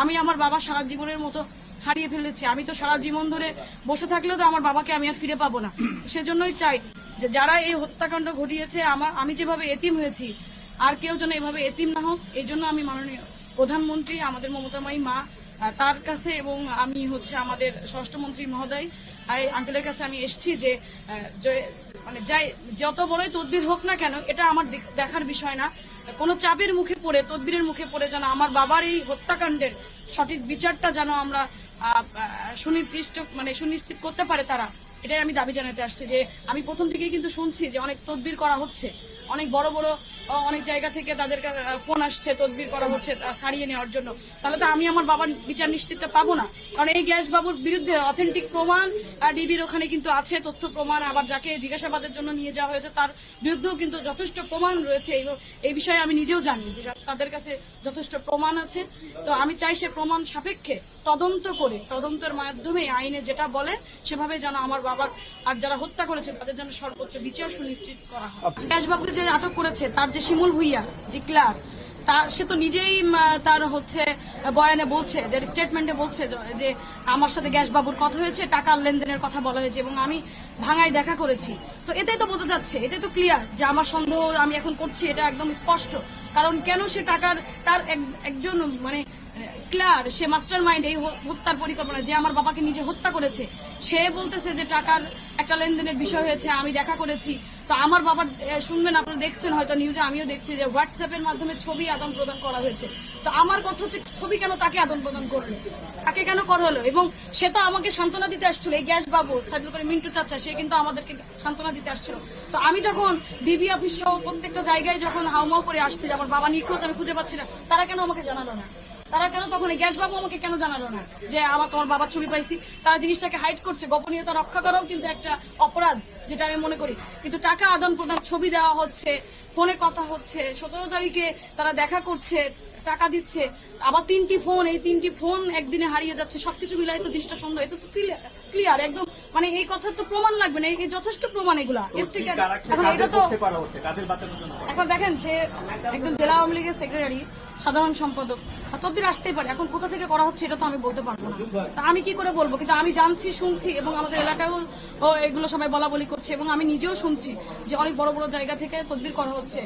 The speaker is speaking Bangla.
আমি আমার বাবা সারা জীবনের মতো হারিয়ে ফেলেছি। আমি তো সারা জীবন ধরে বসে থাকলেও তো আমার বাবাকে আমি আর ফিরে পাবো না। সেজন্যই চাই যে যারা এই হত্যাকাণ্ড ঘটিয়েছে, আমি যেভাবে এতিম হয়েছি আর কেউ যেন এভাবে এতিম না হোক। এই জন্য আমি মাননীয় প্রধানমন্ত্রী আমাদের মমতাময়ী মা তার কাছে এবং আমি আমাদের স্বরাষ্ট্রমন্ত্রী মহোদয় আঙ্কেলের কাছে আমি এসেছি যে মানে যাই যত বড়ই তদবির হোক না কেন, এটা আমার দেখার বিষয় না। কোনো চাপের মুখে পড়ে, তদবিরের মুখে পড়ে যেন আমার বাবার এই হত্যাকাণ্ডের সঠিক বিচারটা যেন আমরা সুনিশ্চিত করতে পারে তারা, এটাই আমি দাবি জানাতে আসছি। যে আমি প্রথম থেকেই কিন্তু শুনছি যে অনেক তদবির করা হচ্ছে, অনেক বড় বড় অনেক জায়গা থেকে তাদের ফোন আসছে তদবির করা হচ্ছে ছাড়িয়ে নেওয়ার জন্য। তাহলে তো আমি আমার বাবার বিচার নিশ্চিত পাবো না, কারণ এই গ্যাস বাবুর বিরুদ্ধে অথেন্টিক প্রমাণ ডিবির ওখানে কিন্তু আছে, তথ্য প্রমাণ। আবার যাকে জিজ্ঞাসাবাদের জন্য নিয়ে যাওয়া হয়েছে তার বিরুদ্ধেও কিন্তু যথেষ্ট প্রমাণ রয়েছে। এই বিষয়ে আমি নিজেও জানি যে তাদের কাছে যথেষ্ট প্রমাণ আছে। তো আমি চাই সে প্রমাণ সাপেক্ষে তদন্ত করে, তদন্তের মাধ্যমে আইনে যেটা বলে সেভাবে যেন আমার বাবার আর যারা হত্যা করেছে তাদের জন্য সর্বোচ্চ বিচার সুনিশ্চিত করা হয়। গ্যাস বাবুকে যে আটক করেছে তার যে শিমুল ভুইয়া যে ক্লার্ক, সে তো নিজেই তার বয়ানে বলছে, স্টেটমেন্টে বলছে যে আমার সাথে গ্যাস বাবুর কথা হয়েছে, টাকার লেনদেনের কথা বলা হয়েছে এবং আমি ভাঙায় দেখা করেছি। তো এটাই তো বোঝা যাচ্ছে, এটাই তো ক্লিয়ার যে আমার সন্দেহ আমি এখন করছি, এটা একদম স্পষ্ট। কারণ কেন সে তার একজন ক্লিয়ার, সে মাস্টার মাইন্ড এই হত্যার পরিকল্পনা, যে আমার বাবাকে নিজে হত্যা করেছে। সে বলতেছে যে টাকার একটা লেনদেনের বিষয় হয়েছে, আমি দেখা করেছি। তো আমার বাবার শুনবেন, আপনারা দেখছেন হয়তো নিউজে, আমিও দেখছি যে হোয়াটসঅ্যাপের মাধ্যমে ছবি আদান প্রদান করা হয়েছে। তো আমার কথা হচ্ছে ছবি কেন তাকে আদান প্রদান করলো, তাকে কেন করা হলো? এবং সে তো আমাকে সান্ত্বনা দিতে আসছিল, এই গ্যাস বাবু সাইডুল করে মিন্টু চাচা, সে কিন্তু আমাদেরকে সান্ত্বনা দিতে আসছিল। তো আমি যখন ডিবি অফিস সহ প্রত্যেকটা জায়গায় যখন হাউমাউ করে আসছে যে আমার বাবা নিখোঁজ, আমি খুঁজে পাচ্ছি না, তারা কেন আমাকে জানালো না? তারা কেন তখন গ্যাস বাবু আমাকে কেন জানালো না যে তোমার বাবার ছবি পাইছি? তারা জিনিসটাকে হাইড করছে। গোপনীয়তা রক্ষা করাও কিন্তু একটা অপরাধ, যেটা আমি মনে করি। কিন্তু টাকা আদান প্রদান, ছবি দেওয়া হচ্ছে, ফোনে কথা হচ্ছে, 17 তারিখে তারা দেখা করছে, টাকা দিচ্ছে, আবার 3টি ফোন, এই 3টি ফোন একদিনে হারিয়ে যাচ্ছে। সবকিছু মিলাই তো জিনিসটা সন্দেহ, এটা তো ক্লিয়ার একদম। এই কথার তো প্রমাণ লাগবে না, এই যথেষ্ট প্রমাণ এগুলা। এর থেকে এখন এটা তো এখন দেখেন, সে একজন জেলা আওয়ামী লীগের সেক্রেটারি, সাধারণ সম্পাদক, তদবির আসতেই পারে। এখন কোথা থেকে করা হচ্ছে এটা তো আমি বলতে পারবো না, তা আমি কি করে বলবো? কিন্তু আমি জানছি, শুনছি, এবং আমাদের এলাকায়ও এগুলো সবাই বলা বলি করছে, এবং আমি নিজেও শুনছি যে অনেক বড় বড় জায়গা থেকে তদবির করা হচ্ছে।